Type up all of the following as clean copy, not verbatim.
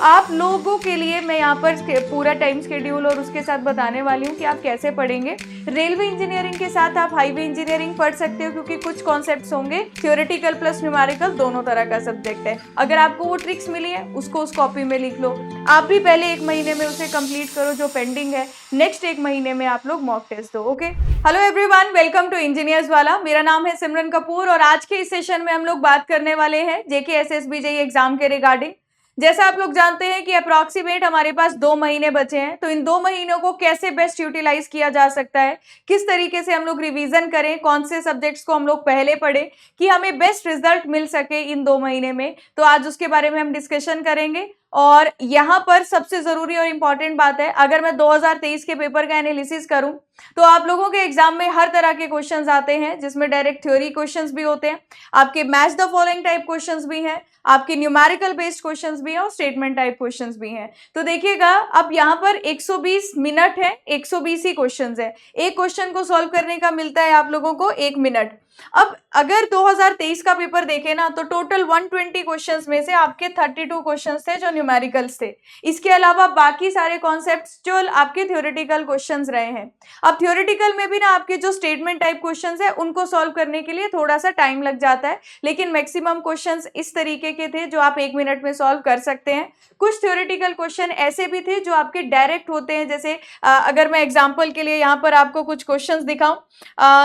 आप लोगों के लिए मैं यहाँ पर पूरा टाइम शेड्यूल और उसके साथ बताने वाली हूँ कि आप कैसे पढ़ेंगे। रेलवे इंजीनियरिंग के साथ आप हाईवे इंजीनियरिंग पढ़ सकते हो, क्योंकि कुछ कॉन्सेप्ट्स होंगे थ्योरेटिकल प्लस न्यूमेरिकल, दोनों तरह का सब्जेक्ट है। अगर आपको वो ट्रिक्स मिली है उसको उस कॉपी में लिख लो। आप भी पहले 1 महीने में उसे कंप्लीट करो जो पेंडिंग है, नेक्स्ट 1 महीने में आप लोग मॉक टेस्ट दो। Okay, hello everyone, welcome to Engineers वाला। मेरा नाम है सिमरन कपूर और आज के इस सेशन में हम लोग बात करने वाले हैं जेके एसएसबी जेईई एग्जाम के रिगार्डिंग। जैसा आप लोग जानते हैं कि अप्रॉक्सीमेट हमारे पास 2 महीने बचे हैं, तो इन 2 महीनों को कैसे बेस्ट यूटिलाइज किया जा सकता है, किस तरीके से हम लोग रिवीजन करें, कौन से सब्जेक्ट्स को हम लोग पहले पढ़ें कि हमें बेस्ट रिजल्ट मिल सके इन 2 महीने में, तो आज उसके बारे में हम डिस्कशन करेंगे। और यहाँ पर सबसे जरूरी और इंपॉर्टेंट बात है, अगर मैं 2023 के पेपर का एनालिसिस करूं तो आप लोगों के एग्जाम में हर तरह के क्वेश्चंस आते हैं, जिसमें डायरेक्ट थ्योरी क्वेश्चंस भी होते हैं, आपके match the following type questions भी हैं, आपके न्यूमेरिकल बेस्ड क्वेश्चंस भी हैं और स्टेटमेंट टाइप क्वेश्चंस भी हैं। तो देखिएगा, अब यहाँ पर 120 मिनट है, 120 ही क्वेश्चंस है, एक क्वेश्चन को सॉल्व करने का मिलता है आप लोगों को 1 मिनट। अब अगर 2023 का पेपर देखें ना, तो टोटल 120 क्वेश्चंस में से आपके 32 क्वेश्चंस थे जो न्यूमेरिकल्स थे। इसके अलावा बाकी सारे कॉन्सेप्ट्स जो आपके थ्योरेटिकल क्वेश्चंस रहे हैं। अब थ्योरेटिकल में भी ना आपके जो स्टेटमेंट टाइप क्वेश्चंस है उनको सॉल्व करने के लिए थोड़ा सा टाइम लग जाता है, लेकिन मैक्सिमम क्वेश्चंस इस तरीके के थे जो आप 1 मिनट में सॉल्व कर सकते हैं। कुछ थ्योरेटिकल क्वेश्चन ऐसे भी थे जो आपके डायरेक्ट होते हैं, जैसे अगर मैं एग्जाम्पल के लिए यहाँ पर आपको कुछ क्वेश्चन दिखाऊं,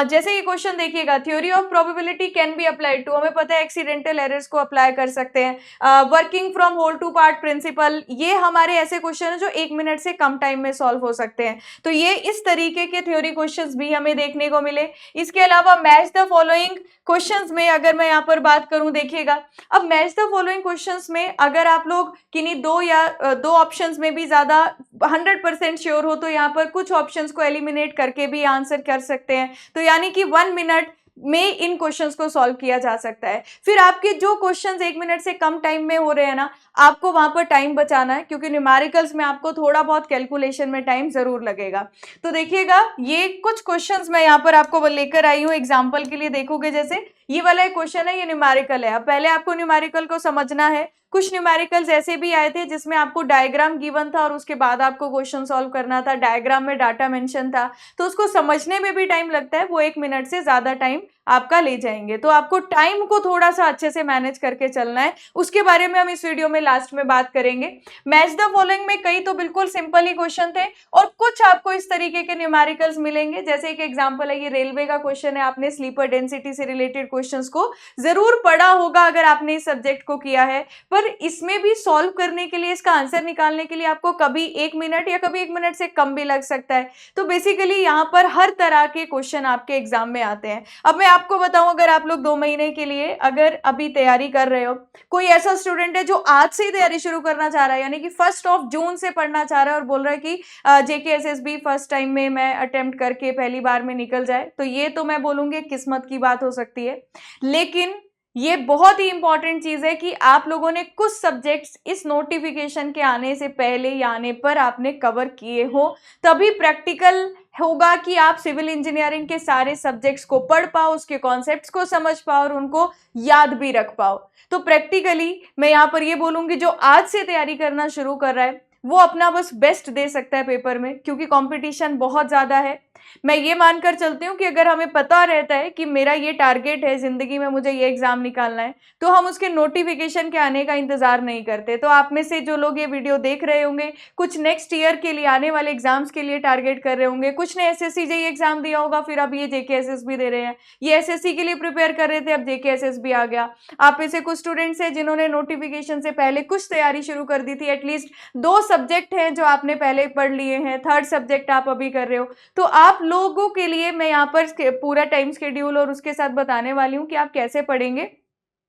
जैसे ये क्वेश्चन देखिएगा, theory of probability can be applied to, हमें पता है एक्सीडेंटल एरर्स को अप्लाई कर सकते हैं। Working from whole to part principle, ये हमारे ऐसे क्वेश्चन है जो 1 मिनट से कम टाइम में सॉल्व हो सकते हैं। तो ये इस तरीके के थ्योरी क्वेश्चंस भी हमें देखने को मिले। इसके अलावा मैच द फॉलोइंग क्वेश्चंस में अगर मैं यहाँ पर बात करूं, देखिएगा, अब मैच द फॉलोइंग क्वेश्चंस में अगर आप लोग किन्हीं 2 ऑप्शंस में भी ज्यादा 100% श्योर हो तो यहाँ पर कुछ ऑप्शंस को एलिमिनेट करके भी आंसर कर सकते हैं। तो यानी कि 1 मिनट में इन क्वेश्चंस को सॉल्व किया जा सकता है। फिर आपके जो क्वेश्चंस 1 मिनट से कम टाइम में हो रहे हैं ना, आपको वहां पर टाइम बचाना है, क्योंकि न्यूमेरिकल्स में आपको थोड़ा बहुत कैलकुलेशन में टाइम जरूर लगेगा। तो देखिएगा, ये कुछ क्वेश्चंस मैं यहाँ पर आपको लेकर आई हूँ एग्जाम्पल के लिए। देखोगे जैसे ये वाला एक क्वेश्चन है, ये न्यूमेरिकल है। अब पहले आपको न्यूमेरिकल को समझना है। कुछ न्यूमेरिकल्स ऐसे भी आए थे जिसमें आपको डायग्राम गिवन था और उसके बाद आपको क्वेश्चन सॉल्व करना था, डायग्राम में डाटा मेंशन था, तो उसको समझने में भी टाइम लगता है, वो 1 मिनट से ज्यादा टाइम आपका ले जाएंगे। तो आपको टाइम को थोड़ा सा अच्छे से मैनेज करके चलना है, उसके बारे में हम इस वीडियो में लास्ट में बात करेंगे। मैच द फॉलोइंग में कई तो बिल्कुल सिंपल ही क्वेश्चन थे और कुछ आपको इस तरीके के न्यूमेरिकल्स मिलेंगे। जैसे एक एग्जांपल है, ये रेलवे का क्वेश्चन है, आपने स्लीपर डेंसिटी से रिलेटेड क्वेश्चंस को जरूर पढ़ा होगा अगर आपने इस सब्जेक्ट को किया है, पर इसमें भी सॉल्व करने के लिए, इसका आंसर निकालने के लिए आपको कभी 1 मिनट या कभी 1 मिनट से कम भी लग सकता है। तो बेसिकली यहाँ पर हर तरह के क्वेश्चन आपके एग्जाम में आते हैं। अब मैं आपको बताऊं, अगर आप लोग 2 महीने के लिए अगर अभी तैयारी कर रहे हो, कोई ऐसा स्टूडेंट है जो आज से ही तैयारी शुरू करना चाह रहा है, यानी कि 1 जून से पढ़ना चाह रहा है और बोल रहा है कि जेके एसएसबी फर्स्ट टाइम में मैं अटेम्प्ट करके पहली बार में निकल जाए, तो ये तो मैं बोलूंगी किस्मत की बात हो सकती है। लेकिन ये बहुत ही इंपॉर्टेंट चीज है कि आप लोगों ने कुछ सब्जेक्ट्स इस नोटिफिकेशन के आने से पहले या आने पर आपने कवर किए हो, तभी प्रैक्टिकल होगा कि आप सिविल इंजीनियरिंग के सारे सब्जेक्ट्स को पढ़ पाओ, उसके कॉन्सेप्ट्स को समझ पाओ और उनको याद भी रख पाओ। तो प्रैक्टिकली मैं यहाँ पर ये बोलूंगी, जो आज से तैयारी करना शुरू कर रहा है वो अपना बस बेस्ट दे सकता है पेपर में, क्योंकि कंपटीशन बहुत ज्यादा है। मैं ये मानकर चलती हूँ कि अगर हमें पता रहता है कि मेरा ये टारगेट है जिंदगी में, मुझे ये एग्जाम निकालना है, तो हम उसके नोटिफिकेशन के आने का इंतजार नहीं करते। तो आप में से जो लोग ये वीडियो देख रहे होंगे, कुछ नेक्स्ट ईयर के लिए आने वाले एग्जाम्स के लिए टारगेट कर रहे होंगे, कुछ ने एसएससी जेईई एग्जाम दिया होगा, फिर अब ये जेके एसएसबी दे रहे हैं, ये एसएससी के लिए प्रिपेयर कर रहे थे, अब जेके एसएसबी आ गया। आप में से कुछ स्टूडेंट्स हैं जिन्होंने नोटिफिकेशन से पहले कुछ तैयारी शुरू कर दी थी, एटलीस्ट 2 सब्जेक्ट हैं जो आपने पहले पढ़ लिए हैं, 3rd सब्जेक्ट आप अभी कर रहे हो। तो आप लोगों के लिए मैं यहाँ पर पूरा टाइम शेड्यूल और उसके साथ बताने वाली हूँ कि आप कैसे पढ़ेंगे।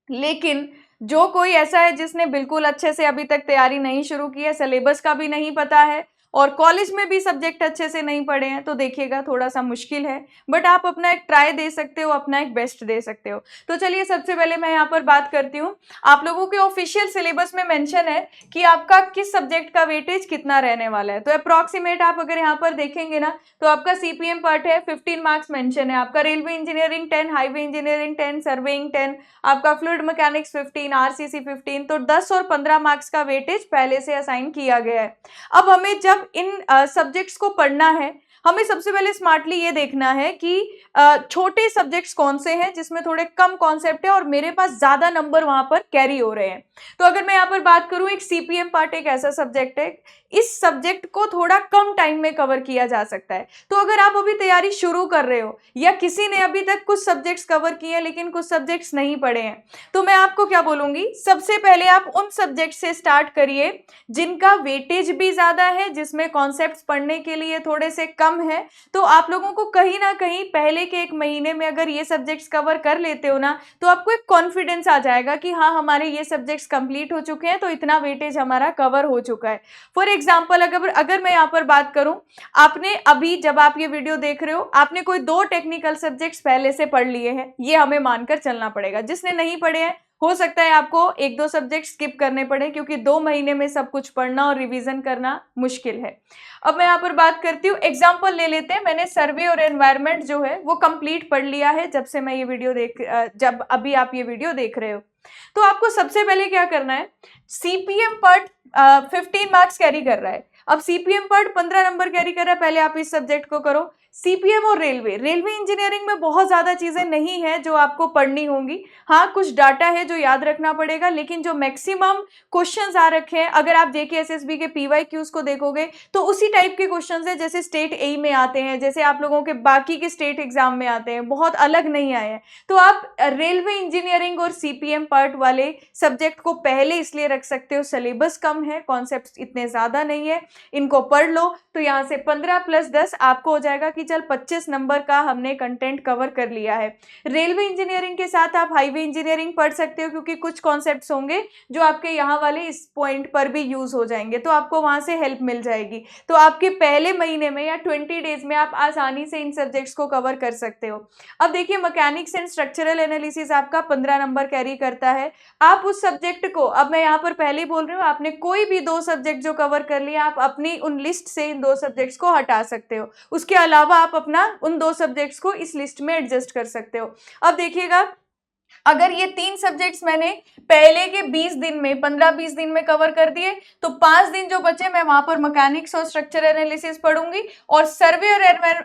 लेकिन जो कोई ऐसा है जिसने बिल्कुल अच्छे से अभी तक तैयारी नहीं शुरू की है, सिलेबस का भी नहीं पता है और कॉलेज में भी सब्जेक्ट अच्छे से नहीं पढ़े हैं तो देखिएगा थोड़ा सा मुश्किल है, बट आप अपना एक ट्राई दे सकते हो, अपना एक बेस्ट दे सकते हो। तो चलिए सबसे पहले मैं यहाँ पर बात करती हूँ। आप लोगों के ऑफिशियल सिलेबस में मेंशन है कि आपका किस सब्जेक्ट का वेटेज कितना रहने वाला है। तो अप्रॉक्सीमेट आप अगर यहाँ पर देखेंगे ना तो आपका सीपीएम पार्ट है 15 मार्क्स मेंशन है, आपका railway engineering 10, highway engineering 10, surveying 10, आपका फ्लूइड मैकेनिक्स 15, आरसीसी 15, तो 10 और 15 मार्क्स का वेटेज पहले से असाइन किया गया है। अब हमें जब इन सब्जेक्ट्स को पढ़ना है, हमें सबसे पहले स्मार्टली ये देखना है कि छोटे सब्जेक्ट्स कौन से हैं जिसमें थोड़े कम कॉन्सेप्ट है और मेरे पास ज्यादा नंबर वहां पर कैरी हो रहे हैं। तो अगर मैं यहाँ पर बात करूं, एक सीपीएम पार्ट एक ऐसा सब्जेक्ट है, इस सब्जेक्ट को थोड़ा कम टाइम में कवर किया जा सकता है। तो अगर आप अभी तैयारी शुरू कर रहे हो या किसी ने अभी तक कुछ सब्जेक्ट्स कवर किए हैं लेकिन कुछ सब्जेक्ट्स नहीं पढ़े हैं, तो मैं आपको क्या बोलूंगी, सबसे पहले आप उन सब्जेक्ट से स्टार्ट करिए जिनका वेटेज भी ज्यादा है, जिसमें कॉन्सेप्ट्स पढ़ने के लिए थोड़े से कम है। तो आप लोगों को कहीं ना कहीं पहले के 1 महीने में अगर ये सब्जेक्ट्स कवर कर लेते हो ना तो आपको एक कॉन्फिडेंस आ जाएगा कि हाँ हमारे ये सब्जेक्ट्स कंप्लीट हो चुके हैं, तो इतना वेटेज हमारा कवर हो चुका है। फॉर एग्जाम्पल अगर मैं यहाँ पर बात करूं, आपने अभी जब आप ये वीडियो देख रहे हो आपने कोई 2 टेक्निकल सब्जेक्ट्स पहले से पढ़ लिए हैं, ये हमें मानकर चलना पड़ेगा। जिसने नहीं पढ़े हैं हो सकता है आपको 1-2 सब्जेक्ट स्किप करने पड़े क्योंकि 2 महीने में सब कुछ पढ़ना और रिवीजन करना मुश्किल है। अब मैं यहाँ पर बात करती हूँ, एग्जाम्पल ले लेते हैं। मैंने सर्वे और एनवायरमेंट जो है वो कंप्लीट पढ़ लिया है जब से मैं ये वीडियो जब अभी आप ये वीडियो देख रहे हो। तो आपको सबसे पहले क्या करना है, सीपीएम पार्ट 15 मार्क्स कैरी कर रहा है, अब सीपीएम पार्ट 15 नंबर कैरी कर रहा है, पहले आप इस सब्जेक्ट को करो। सीपीएम और रेलवे इंजीनियरिंग में बहुत ज्यादा चीजें नहीं है जो आपको पढ़नी होंगी, हाँ कुछ डाटा है जो याद रखना पड़ेगा, लेकिन जो मैक्सिमम क्वेश्चंस आ रखे हैं, अगर आप जेकेएसएसबी के पीवाईक्यूज को देखोगे तो उसी टाइप के क्वेश्चंस है जैसे स्टेट ए में आते हैं, जैसे आप लोगों के बाकी के स्टेट एग्जाम में आते हैं, बहुत अलग नहीं आए हैं। तो आप रेलवे इंजीनियरिंग और सीपीएम पार्ट वाले सब्जेक्ट को पहले इसलिए रख सकते हो, सिलेबस कम है, कॉन्सेप्ट इतने ज्यादा नहीं है, इनको पढ़ लो। तो यहाँ से 15 + 10 आपको हो जाएगा कि चल 25 नंबर का हमने कंटेंट कवर कर लिया है। रेलवे इंजीनियरिंग के साथ आप हाईवे इंजीनियरिंग पढ़ सकते हो क्योंकि कुछ कॉन्सेप्ट्स होंगे जो आपके यहाँ वाले इस पॉइंट पर भी यूज हो जाएंगे, तो आपको वहां से हेल्प मिल जाएगी। तो आपके पहले महीने में या 20 डेज में आप आसानी से इन सब्जेक्ट्स को कवर कर सकते हो। अब देखिए मैकेनिक्स एंड स्ट्रक्चरल एनालिसिस आपका 15 नंबर कैरी करता है। आप उस सब्जेक्ट को, अब मैं यहाँ पर पहले ही बोल रही हूँ, आपने कोई भी 2 सब्जेक्ट जो कवर कर लिया आप अपनी उन लिस्ट से इन 2 सब्जेक्ट्स को हटा सकते हो, उसके अलावा आप अपना उन 2 सब्जेक्ट्स को इस लिस्ट में एडजस्ट कर सकते हो। अब देखिएगा अगर ये 3 सब्जेक्ट्स मैंने पहले के 20 दिन में 15-20 दिन में कवर कर दिए तो 5 दिन जो बचे मैं वहां पर मैकेनिक्स और स्ट्रक्चर एनालिसिस पढ़ूंगी, और सर्वे और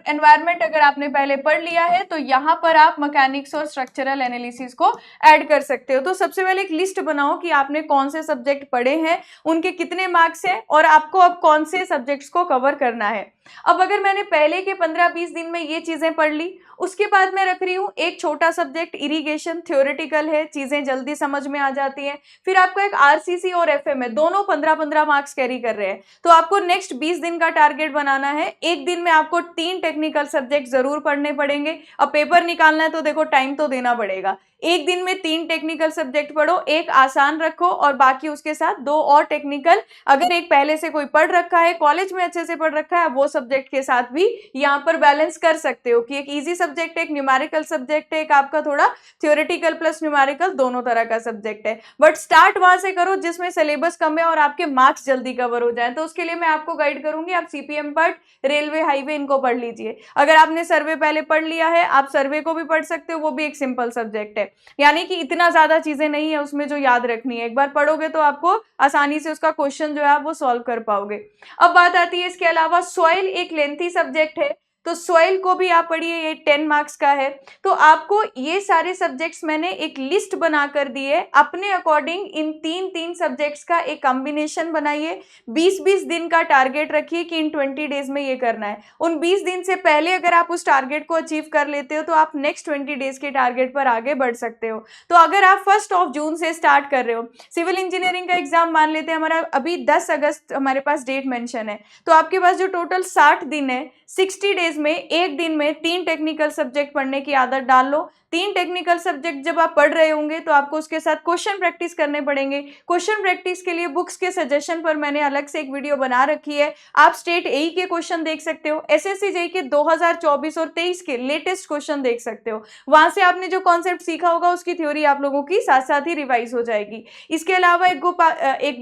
एनवायरमेंट अगर आपने पहले पढ़ लिया है तो यहाँ पर आप मैकेनिक्स और स्ट्रक्चरल एनालिसिस को ऐड कर सकते हो। तो सबसे पहले एक लिस्ट बनाओ कि आपने कौन से सब्जेक्ट पढ़े हैं, उनके कितने मार्क्स हैं और आपको अब कौन से सब्जेक्ट्स को कवर करना है। अब अगर मैंने पहले के 15-20 दिन में ये चीजें पढ़ ली, उसके बाद मैं रख रही हूँ एक छोटा सब्जेक्ट इरिगेशन, थ्योरेटिकल है, चीजें जल्दी समझ में आ जाती हैं। फिर आपको एक आरसीसी और एफएम है, दोनों 15-15 मार्क्स कैरी कर रहे हैं, तो आपको नेक्स्ट 20 दिन का टारगेट बनाना है। एक दिन में आपको 3 टेक्निकल सब्जेक्ट जरूर पढ़ने पड़ेंगे। अब पेपर निकालना है तो देखो टाइम तो देना पड़ेगा, एक दिन में 3 टेक्निकल सब्जेक्ट पढ़ो, एक आसान रखो और बाकी उसके साथ 2 और टेक्निकल, अगर एक पहले से कोई पढ़ रखा है, कॉलेज में अच्छे से पढ़ रखा है, वो सब्जेक्ट के साथ भी यहाँ पर बैलेंस कर सकते हो कि एक इजी सब्जेक्ट है, एक न्यूमेरिकल सब्जेक्ट है, एक आपका थोड़ा थ्योरेटिकल प्लस न्यूमेरिकल दोनों तरह का सब्जेक्ट है। बट स्टार्ट वहां से करो जिसमें सिलेबस कम है और आपके मार्क्स जल्दी कवर हो जाए। तो उसके लिए मैं आपको गाइड करूंगी, आप सीपीएम पार्ट, रेलवे, हाईवे इनको पढ़ लीजिए। अगर आपने सर्वे पहले पढ़ लिया है आप सर्वे को भी पढ़ सकते हो, वो भी एक सिंपल सब्जेक्ट है, यानी कि इतना ज्यादा चीजें नहीं है उसमें जो याद रखनी है, एक बार पढ़ोगे तो आपको आसानी से उसका क्वेश्चन जो है आप वो सॉल्व कर पाओगे। अब बात आती है इसके अलावा सॉइल एक लेंथी सब्जेक्ट है, तो सॉइल को भी आप पढ़िए, ये 10 मार्क्स का है। तो आपको ये सारे सब्जेक्ट्स मैंने एक लिस्ट बनाकर दी है, अपने अकॉर्डिंग इन 3 सब्जेक्ट्स का एक कॉम्बिनेशन बनाइए। 20-20 दिन का टारगेट रखिए कि इन 20 डेज में ये करना है। उन 20 दिन से पहले अगर आप उस टारगेट को अचीव कर लेते हो तो आप नेक्स्ट 20 डेज के टारगेट पर आगे बढ़ सकते हो। तो अगर आप 1 जून से स्टार्ट कर रहे हो, सिविल इंजीनियरिंग का एग्जाम मान लेते हैं हमारा अभी 10 अगस्त हमारे पास डेट मेंशन है, तो आपके पास जो टोटल 60 दिन है, 60 डेज में एक दिन में 3 टेक्निकल सब्जेक्ट पढ़ने की आदत डाल लो। 3 टेक्निकल सब्जेक्ट जब आप पढ़ रहे होंगे तो आपको उसके साथ क्वेश्चन प्रैक्टिस करने पड़ेंगे। क्वेश्चन प्रैक्टिस के लिए बुक्स के सजेशन पर मैंने अलग से एक वीडियो बना रखी है। आप स्टेट एई के क्वेश्चन देख सकते हो, एसएससी जेईई के 2024 और 23 के लेटेस्ट क्वेश्चन देख सकते हो। वहां से आपने जो कॉन्सेप्ट सीखा होगा उसकी थ्योरी आप लोगों की साथ साथ ही रिवाइज हो जाएगी। इसके अलावा एक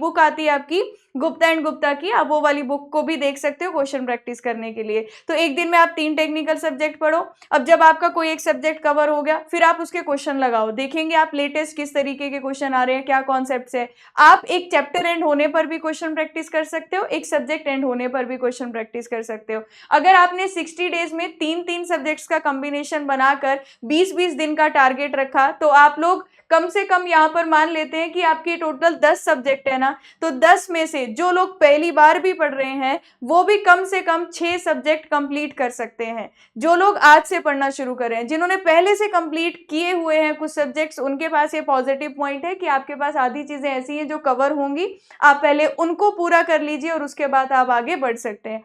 बुक आती है आपकी गुप्ता एंड गुप्ता की, आप वो वाली बुक को भी देख सकते हो क्वेश्चन प्रैक्टिस करने के लिए। तो एक दिन में आप 3 टेक्निकल सब्जेक्ट पढ़ो। अब जब आपका कोई एक सब्जेक्ट कवर हो गया फिर आप उसके क्वेश्चन लगाओ, देखेंगे आप लेटेस्ट किस तरीके के क्वेश्चन आ रहे हैं, क्या कॉन्सेप्ट्स है। आप एक चैप्टर एंड होने पर भी क्वेश्चन प्रैक्टिस कर सकते हो, एक सब्जेक्ट एंड होने पर भी क्वेश्चन प्रैक्टिस कर सकते हो। अगर आपने 60 डेज में 3-3 सब्जेक्ट्स का कॉम्बिनेशन बनाकर 20-20 दिन का टारगेट रखा तो आप लोग कम से कम यहाँ पर मान लेते हैं कि आपकी टोटल 10 सब्जेक्ट है ना, तो 10 में से जो लोग पहली बार भी पढ़ रहे हैं वो भी कम से कम 6 सब्जेक्ट कंप्लीट कर सकते हैं। जो लोग आज से पढ़ना शुरू कर रहे हैं, जिन्होंने पहले से कंप्लीट किए हुए हैं कुछ सब्जेक्ट्स, उनके पास ये पॉजिटिव पॉइंट है कि आपके पास आधी चीजें ऐसी हैं जो कवर होंगी। आप पहले उनको पूरा कर लीजिए और उसके बाद आप आगे बढ़ सकते हैं।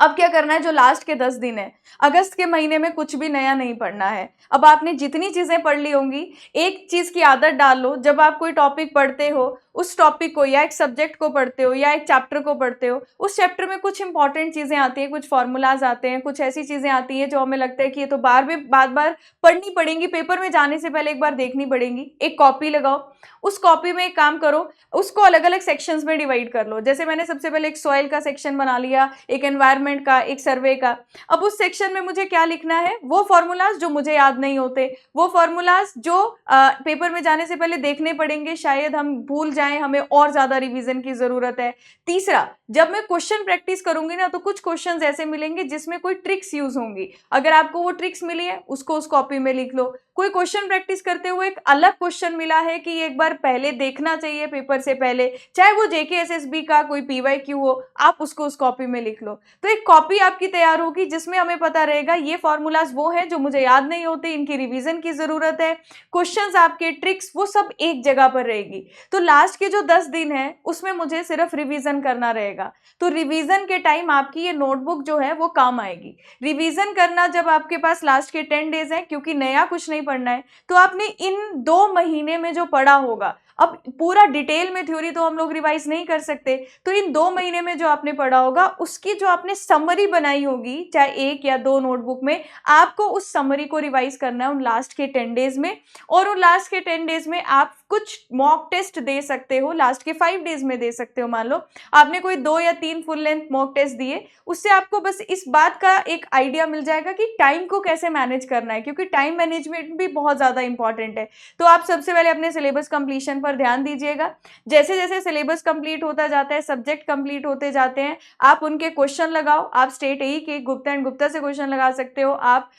अब क्या करना है, जो लास्ट के 10 दिन है, अगस्त के महीने में कुछ भी नया नहीं पढ़ना है। अब आपने जितनी चीजें पढ़ ली होंगी, एक चीज की आदत डाल लो, जब आप कोई टॉपिक पढ़ते हो उस टॉपिक को या एक सब्जेक्ट को पढ़ते हो या एक चैप्टर को पढ़ते हो, उस चैप्टर में कुछ इंपॉर्टेंट चीजें आती हैं, कुछ फॉर्मूलाज आते हैं, कुछ ऐसी चीजें आती हैं जो हमें लगता है कि ये तो बार बार पढ़नी पड़ेंगी, पेपर में जाने से पहले एक बार देखनी पड़ेंगी। एक कॉपी लगाओ, उस कॉपी में एक काम करो, उसको अलग अलग सेक्शंस में डिवाइड कर लो। जैसे मैंने सबसे पहले एक सॉइल का सेक्शन बना लिया, एक एनवायरनमेंट का, एक सर्वे का। अब उस सेक्शन में मुझे क्या लिखना है, वो फॉर्मूलाज जो मुझे याद नहीं होते, वो फॉर्मूलाज जो पेपर में जाने से पहले देखने पड़ेंगे, शायद हम भूल जाएं, हमें और ज्यादा रिवीजन की जरूरत है। तीसरा, जब मैं क्वेश्चन प्रैक्टिस करूंगी ना तो कुछ क्वेश्चंस ऐसे मिलेंगे जिसमें कोई ट्रिक्स यूज होंगी। अगर आपको वो ट्रिक्स मिली है उसको उस कॉपी में लिख लो। कोई क्वेश्चन प्रैक्टिस करते हुए एक अलग क्वेश्चन मिला है कि एक बार पहले देखना चाहिए पेपर से पहले, चाहे वो जेके एसएसबी का कोई पीवाईक्यू हो, आप उसको उस कॉपी में लिख लो। तो एक कॉपी आपकी तैयार होगी जिसमें हमें पता रहेगा ये फॉर्मूलाज वो हैं जो मुझे याद नहीं होते, इनकी रिवीजन की जरूरत है। क्वेश्चंस आपके, ट्रिक्स, वो सब एक जगह पर रहेगी। तो लास्ट के जो 10 दिन है उसमें मुझे सिर्फ रिवीजन करना रहेगा। तो रिवीजन के टाइम आपकी ये नोटबुक जो है वो काम आएगी। रिवीजन करना जब आपके पास लास्ट के 10 डेज है, क्योंकि नया कुछ नहीं पढ़ना है, तो आपने इन 2 महीने में जो पढ़ा होगा, अब पूरा डिटेल में थ्योरी तो हम लोग रिवाइज नहीं कर सकते, तो इन 2 महीने में जो आपने पढ़ा होगा उसकी जो आपने समरी बनाई होगी, चाहे 1 या 2 नोटबुक में, आपको उस समरी को रिवाइज करना है उन लास्ट के 10 डेज में। और उन लास्ट के 10 डेज में आप कुछ मॉक टेस्ट दे सकते हो, लास्ट के 5 डेज में दे सकते हो। मान लो आपने कोई 2 या 3 फुल लेंथ मॉक टेस्ट दिए, उससे आपको बस इस बात का एक आइडिया मिल जाएगा कि टाइम को कैसे मैनेज करना है, क्योंकि टाइम मैनेजमेंट भी बहुत ज्यादा इंपॉर्टेंट है। तो आप सबसे पहले अपने सिलेबस कंप्लीशन पर ध्यान दीजिएगा। जैसे जैसे सिलेबस कंप्लीट होता जाता है, सब्जेक्ट कंप्लीट होते जाते हैं, आप उनके क्वेश्चन लगाओ। आप स्टेट एई के गुप्ता एंड गुप्ता से क्वेश्चन लगा सकते हो। आप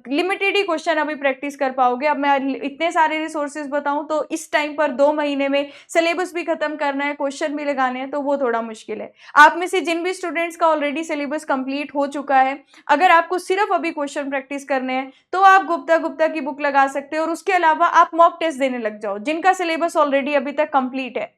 लिमिटेड ही क्वेश्चन अभी प्रैक्टिस कर पाओगे। अब मैं इतने सारे रिसोर्सेज बताऊं तो इस टाइम पर 2 महीने में सिलेबस भी खत्म करना है, क्वेश्चन भी लगाने हैं, तो वो थोड़ा मुश्किल है। आप में से जिन भी स्टूडेंट्स का ऑलरेडी सिलेबस कंप्लीट हो चुका है, अगर आपको सिर्फ अभी क्वेश्चन प्रैक्टिस करने हैं तो आप गुप्ता की बुक लगा सकते हो, और उसके अलावा आप मॉक टेस्ट देने लग जाओ। जिनका सिलेबस ऑलरेडी अभी तक कंप्लीट है,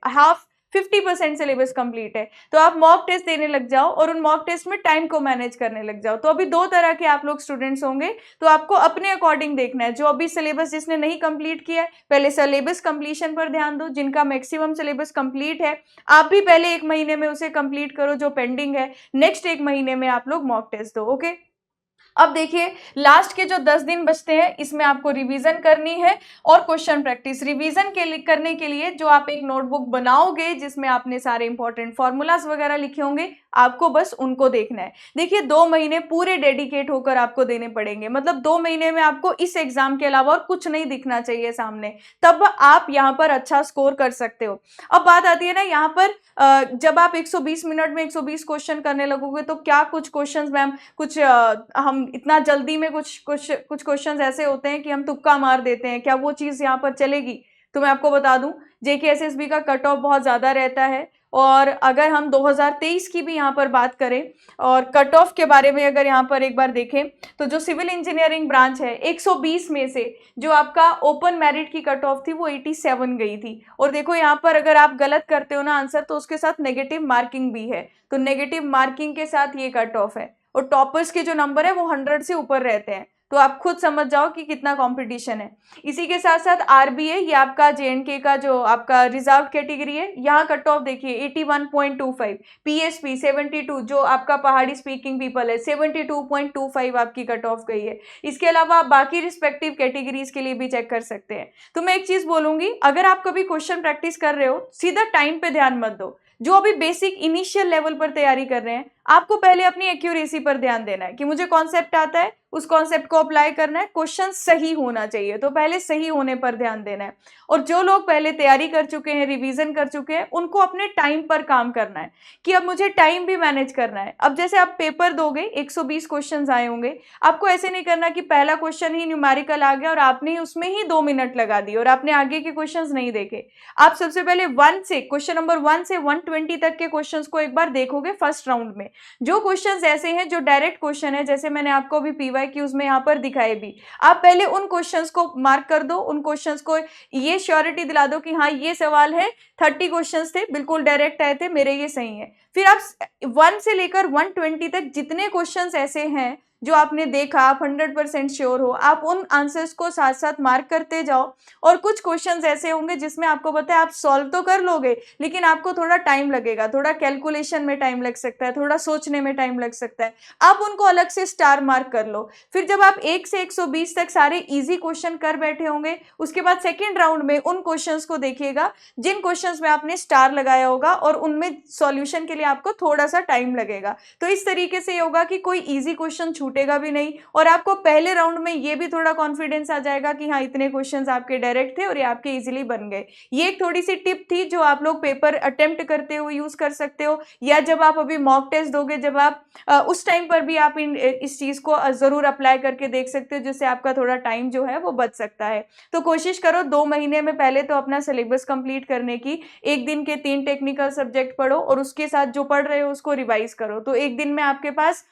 50% सिलेबस कंप्लीट है, तो आप मॉक टेस्ट देने लग जाओ और उन मॉक टेस्ट में टाइम को मैनेज करने लग जाओ। तो अभी 2 तरह के आप लोग स्टूडेंट्स होंगे, तो आपको अपने अकॉर्डिंग देखना है। जो अभी सिलेबस जिसने नहीं कंप्लीट किया है, पहले सिलेबस कंप्लीशन पर ध्यान दो। जिनका मैक्सिमम सिलेबस कंप्लीट है, आप भी पहले 1 महीने में उसे कंप्लीट करो जो पेंडिंग है, नेक्स्ट 1 महीने में आप लोग मॉक टेस्ट दो। ओके, अब देखिए लास्ट के जो 10 दिन बचते हैं इसमें आपको रिवीजन करनी है और क्वेश्चन प्रैक्टिस। रिवीजन करने के लिए जो आप एक नोटबुक बनाओगे जिसमें आपने सारे इंपॉर्टेंट फॉर्मूलाज वगैरह लिखे होंगे, आपको बस उनको देखना है। देखिए 2 महीने पूरे डेडिकेट होकर आपको देने पड़ेंगे, मतलब 2 महीने में आपको इस एग्जाम के अलावा और कुछ नहीं दिखना चाहिए सामने, तब आप यहाँ पर अच्छा स्कोर कर सकते हो। अब बात आती है ना यहाँ पर, जब आप 120 मिनट में 120 क्वेश्चन करने लगोगे तो क्या कुछ क्वेश्चंस मैम, कुछ हम इतना जल्दी में कुछ क्वेश्चंस ऐसे होते हैं कि हम तुक्का मार देते हैं, क्या वो चीज़ यहाँ पर चलेगी? तो मैं आपको बता दूं, जेके एसएसबी का कट ऑफ बहुत ज़्यादा रहता है। और अगर हम 2023 की भी यहाँ पर बात करें और कट ऑफ के बारे में अगर यहाँ पर एक बार देखें, तो जो सिविल इंजीनियरिंग ब्रांच है, 120 में से जो आपका ओपन मेरिट की कट ऑफ थी वो 87 गई थी। और देखो यहाँ पर अगर आप गलत करते हो ना आंसर, तो उसके साथ नेगेटिव मार्किंग भी है, तो नेगेटिव मार्किंग के साथ ये कट ऑफ है। और टॉपर्स के जो नंबर है वो 100 से ऊपर रहते हैं। तो आप खुद समझ जाओ कि कितना कंपटीशन है। इसी के साथ साथ आरबीए, ये आपका जेएंडके का जो आपका रिजर्व कैटेगरी है, यहाँ कट ऑफ देखिए 81.25, पीएसपी 72, जो आपका पहाड़ी स्पीकिंग पीपल है 72.25 आपकी कट ऑफ गई है। इसके अलावा आप बाकी रिस्पेक्टिव कैटेगरीज के लिए भी चेक कर सकते हैं। तो मैं एक चीज बोलूंगी, अगर आप कभी क्वेश्चन प्रैक्टिस कर रहे हो, सीधा टाइम पे ध्यान मत दो। जो अभी बेसिक इनिशियल लेवल पर तैयारी कर रहे हैं, आपको पहले अपनी एक्यूरेसी पर ध्यान देना है कि मुझे कॉन्सेप्ट आता है, उस कॉन्सेप्ट को अप्लाई करना है, क्वेश्चन सही होना चाहिए, तो पहले सही होने पर ध्यान देना है। और जो लोग पहले तैयारी कर चुके हैं, रिवीजन कर चुके हैं, उनको अपने टाइम पर काम करना है कि अब मुझे टाइम भी मैनेज करना है। अब जैसे आप पेपर दोगे, 120 क्वेश्चन आए होंगे, आपको ऐसे नहीं करना कि पहला क्वेश्चन ही न्यूमेरिकल आ गया और आपने उसमें ही 2 मिनट लगा दिए और आपने आगे के क्वेश्चन नहीं देखे। आप सबसे पहले क्वेश्चन नंबर 1 से 120 तक के क्वेश्चन को एक बार देखोगे फर्स्ट राउंड में। जो क्वेश्चंस ऐसे हैं जो डायरेक्ट क्वेश्चन है, जैसे मैंने आपको अभी पीवाईक्यूज में यहाँ पर दिखाए भी, आप पहले उन क्वेश्चंस को मार्क कर दो, उन क्वेश्चंस को ये श्योरिटी दिला दो कि हाँ ये सवाल है, 30 क्वेश्चंस थे बिल्कुल डायरेक्ट आए थे, मेरे ये सही है। फिर आप 1 से लेकर 120 तक जितने क्वेश्चंस ऐसे हैं जो आपने देखा, आप 100% श्योर हो, आप उन आंसर्स को साथ साथ मार्क करते जाओ। और कुछ क्वेश्चंस ऐसे होंगे जिसमें आपको पता है आप सॉल्व तो कर लोगे, लेकिन आपको थोड़ा टाइम लगेगा, थोड़ा कैलकुलेशन में टाइम लग सकता है, थोड़ा सोचने में टाइम लग सकता है, आप उनको अलग से स्टार मार्क कर लो। फिर जब आप 1 से 120 तक सारे इजी क्वेश्चन कर बैठे होंगे, उसके बाद सेकेंड राउंड में उन क्वेश्चंस को देखिएगा जिन क्वेश्चंस में आपने स्टार लगाया होगा और उनमें सॉल्यूशन के लिए आपको थोड़ा सा टाइम लगेगा। तो इस तरीके से होगा कि कोई इजी क्वेश्चन छूटेगा भी नहीं और आपको पहले राउंड में ये भी थोड़ा कॉन्फिडेंस आ जाएगा कि हाँ इतने क्वेश्चंस आपके डायरेक्ट थे और ये आपके इजीली बन गए। ये एक थोड़ी सी टिप थी जो आप लोग पेपर अटेम्प्ट करते हुए यूज कर सकते हो, या जब आप अभी मॉक टेस्ट दोगे, जब आप उस टाइम पर भी आप इस चीज को जरूर अप्लाई करके देख सकते हो, जिससे आपका थोड़ा टाइम जो है वो बच सकता है। तो कोशिश करो 2 महीने में पहले तो अपना सिलेबस कंप्लीट करने की, एक दिन के 3 टेक्निकल सब्जेक्ट पढ़ो और उसके साथ जो पढ़ रहे हो उसको रिवाइज करो। तो एक दिन में आपके पास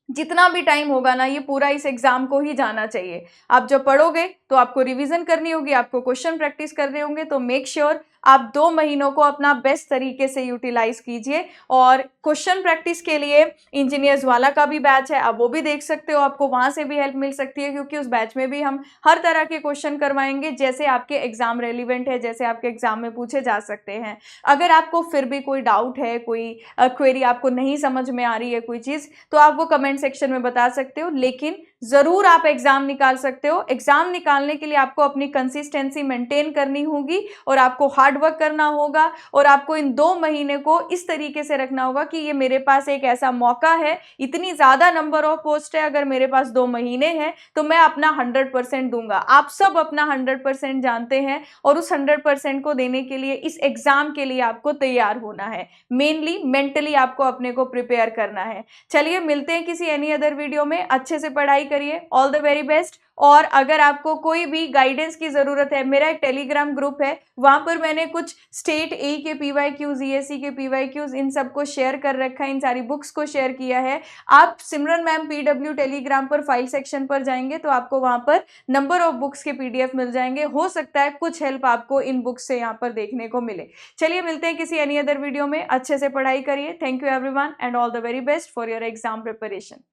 जितना भी टाइम होगा ना, ये पूरा इस एग्जाम को ही जाना चाहिए। आप जब पढ़ोगे तो आपको रिवीजन करनी होगी, आपको क्वेश्चन प्रैक्टिस करने होंगे, तो मेक श्योर आप 2 महीनों को अपना बेस्ट तरीके से यूटिलाइज कीजिए। और क्वेश्चन प्रैक्टिस के लिए इंजीनियर्स वाला का भी बैच है, आप वो भी देख सकते हो, आपको वहां से भी हेल्प मिल सकती है, क्योंकि उस बैच में भी हम हर तरह के क्वेश्चन करवाएंगे जैसे आपके एग्जाम रेलिवेंट है, जैसे आपके एग्जाम में पूछे जा सकते हैं। अगर आपको फिर भी कोई डाउट है, कोई क्वेरी आपको नहीं समझ में आ रही है कोई चीज, तो आप वो कमेंट सेक्शन में बता सकते हो, लेकिन जरूर आप एग्जाम निकाल सकते हो। एग्जाम निकालने के लिए आपको अपनी कंसिस्टेंसी मेंटेन करनी होगी और आपको हार्ड वर्क करना होगा, और आपको इन 2 महीने को इस तरीके से रखना होगा कि ये मेरे पास एक ऐसा मौका है, इतनी ज्यादा नंबर ऑफ पोस्ट है, अगर मेरे पास 2 महीने हैं तो मैं अपना 100% दूंगा। आप सब अपना 100% जानते हैं और उस 100% को देने के लिए इस एग्जाम के लिए आपको तैयार होना है। मेनली मेंटली आपको अपने को प्रिपेयर करना है। चलिए मिलते हैं किसी एनी अदर वीडियो में। अच्छे से पढ़ाई करिए। All the very best. और अगर आपको कोई भी गाइडेंस की जरूरत है, मेरा एक टेलीग्राम ग्रुप है, वहां पर मैंने कुछ स्टेट ए के पीवाईक्यूज, ईएससी के पीवाईक्यूज, इन सबको शेयर कर रखा है, इन सारी बुक्स को शेयर किया है। आप सिमरन मैम पीडब्ल्यू टेलीग्राम पर फाइल सेक्शन पर जाएंगे तो आपको वहां पर नंबर ऑफ बुक्स के पीडीएफ मिल जाएंगे। हो सकता है कुछ हेल्प आपको इन बुक्स से यहाँ पर देखने को मिले। चलिए मिलते हैं किसी एनी अदर वीडियो में। अच्छे से पढ़ाई करिए। Thank you everyone and all the very best for your exam preparation.